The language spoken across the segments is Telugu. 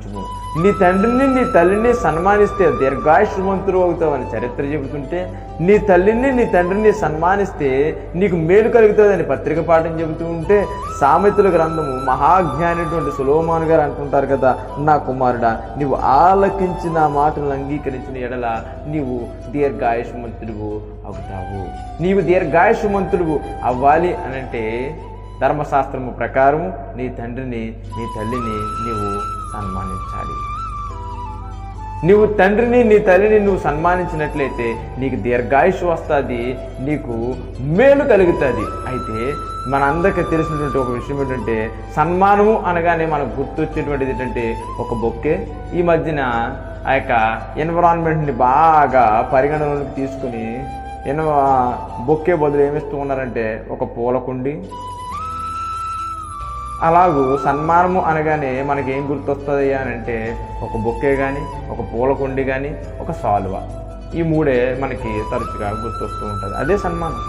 సన్మానించుము. నీ తండ్రిని నీ తల్లిని సన్మానిస్తే దీర్ఘాయుష్మంతుడు అవుతావని చరిత్ర చెబుతుంటే, నీ తల్లిని నీ తండ్రిని సన్మానిస్తే నీకు మేలు కలుగుతుందని పత్రిక పాఠం చెబుతూ ఉంటే, సామెతల గ్రంథము మహాజ్ఞానిటువంటి సొలొమోను గారు అంటుంటారు కదా, నా కుమారుడా, నీవు ఆలకించిన మాటలను అంగీకరించిన ఎడల నీవు దీర్ఘాయుష్మంతుడు అవుతావు. నీవు దీర్ఘాయుష్మంతుడు అవ్వాలి అనంటే ధర్మశాస్త్రము ప్రకారము నీ తండ్రిని నీ తల్లిని నీవు సన్మానించాలి. నీవు తండ్రిని నీ తల్లిని నువ్వు సన్మానించినట్లయితే నీకు దీర్ఘాయుష్ వస్తుంది, నీకు మేలు కలుగుతుంది. అయితే మనందరికీ తెలిసినటువంటి ఒక విషయం ఏంటంటే, సన్మానము అనగానే మనకు గుర్తొచ్చేటువంటిది ఏంటంటే ఒక బొక్కే. ఈ మధ్యన ఆ యొక్క ఎన్విరాన్మెంట్ని బాగా పరిగణనలోకి తీసుకుని బొక్కే బదులు ఏమిస్తూ ఉన్నారంటే ఒక పూలకుండి. అలాగూ సన్మానము అనగానే మనకి ఏం గుర్తొస్తుంది అని అంటే ఒక బొక్కే కానీ, ఒక పూలకుండి కానీ, ఒక సాల్వ. ఈ మూడే మనకి తరచుగా గుర్తొస్తూ ఉంటుంది. అదే సన్మానం.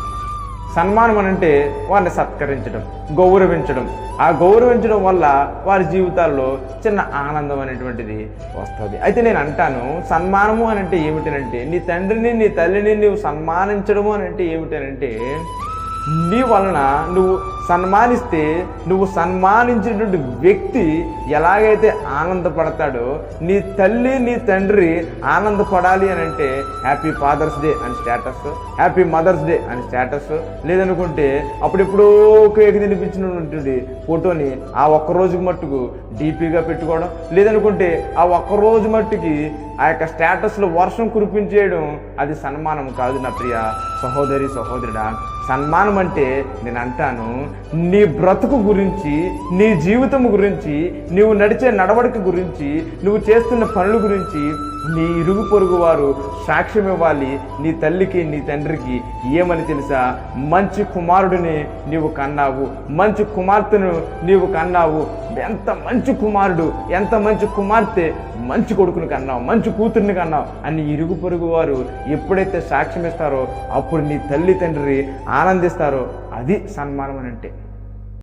సన్మానం అనంటే వారిని సత్కరించడం, గౌరవించడం. ఆ గౌరవించడం వల్ల వారి జీవితాల్లో చిన్న ఆనందం అనేటువంటిది వస్తుంది. అయితే నేను అంటాను, సన్మానము అనంటే ఏమిటనంటే నీ తండ్రిని నీ తల్లిని నువ్వు సన్మానించడము అనంటే ఏమిటనంటే, నీ వలన నువ్వు సన్మానిస్తే నువ్వు సన్మానించినటువంటి వ్యక్తి ఎలాగైతే ఆనందపడతాడో, నీ తల్లి నీ తండ్రి ఆనందపడాలి అని అంటే హ్యాపీ ఫాదర్స్ డే అని స్టేటస్, హ్యాపీ మదర్స్ డే అని స్టేటస్, లేదనుకుంటే అప్పుడెప్పుడో కేక్ తినిపించినటువంటి ఫోటోని ఆ ఒక్కరోజుకి మట్టుకు డీపీగా పెట్టుకోవడం, లేదనుకుంటే ఆ ఒక్కరోజు మట్టుకి ఆ యొక్క స్టేటస్లో వర్షం కురిపించేయడం, అది సన్మానం కాదు నా ప్రియ సహోదరి సహోదరుడా. సన్మానం అంటే నేను అంటాను, నీ బ్రతుకు గురించి, నీ జీవితం గురించి, నువ్వు నడిచే నడవడిక గురించి, నువ్వు చేస్తున్న పనుల గురించి నీ ఇరుగు పొరుగు వారు సాక్ష్యం ఇవ్వాలి. నీ తల్లికి నీ తండ్రికి ఏమని తెలుసా? మంచి కుమారుడిని నీవు కన్నావు, మంచి కుమార్తెను నీవు కన్నావు, ఎంత మంచి కుమారుడు, ఎంత మంచి కుమార్తె, మంచి కొడుకుని కన్నావు, మంచి కూతుర్ని కన్నావు అని ఇరుగు పొరుగు వారు ఎప్పుడైతే సాక్ష్యం ఇస్తారో అప్పుడు నీ తల్లి తండ్రి ఆనందిస్తారో అది సన్మానం అని అంటే.